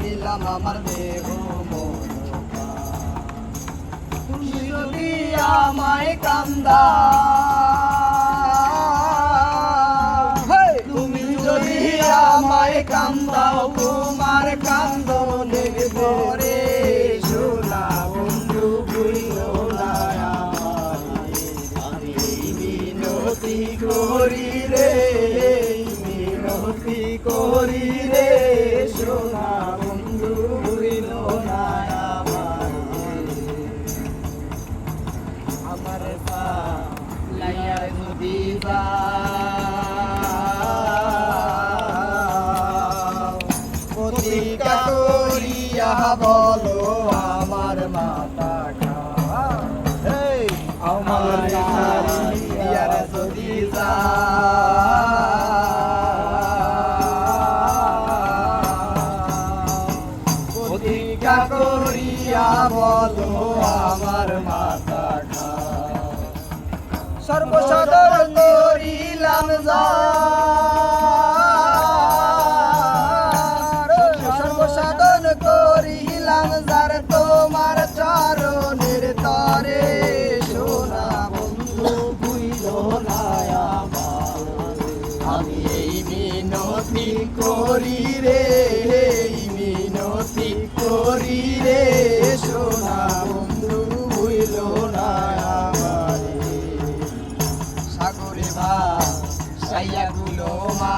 দিলাম আমার দেহ তুমি যদি আমায় কান্দা তুমি যদি আমায় কান্দাও তোমার কান্দনের পরে সোনা বন্ধু বুঝলো না আমি মিনতি করি রে মিনতি করি রে সোনা বন্ধু বুঝলো না আমার পা লাইয়া যদি প্রতিজ্ঞা করিয়া বলো আমার মাতা আমার যদি প্রতিজ্ঞা করিয়া বলো আমার মাতা সর্বসাদর করিলাম সর্বসাধন করিলাম যার তোমার চরণের তরে সোনা বন্ধু বুঝল না আমি এই মিনতি করি রে মিনতি করি রে সোনা বন্ধু বুঝল না সাগরে ভা সাইয়া গুলো মা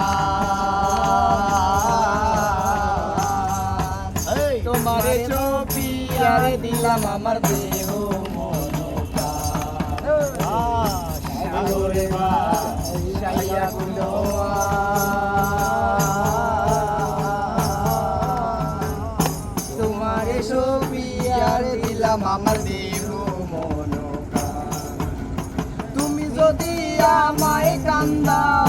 তোমারে চোপিয়ারে দিলাম আমার দেহ সাগরে ভা সাইয়া গুলো তোমারে চোপিয়ারে দিলাম আমার দেহ তুমি যদি আমায় কান্দাও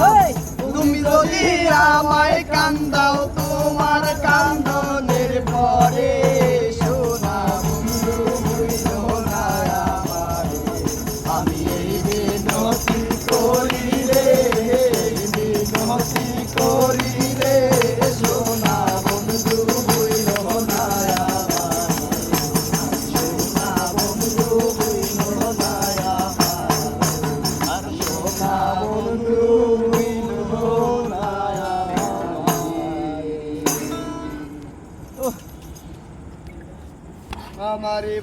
তুমি যদি আমায় কান্দাও তোমার কান্দনের পরে সোনা বন্ধু বুঝলো না আমি এই মিনতি করি রে মিনতি করি রে সোনা বন্ধু বুঝলো না সোনা বন্ধু বুঝলো না আমারে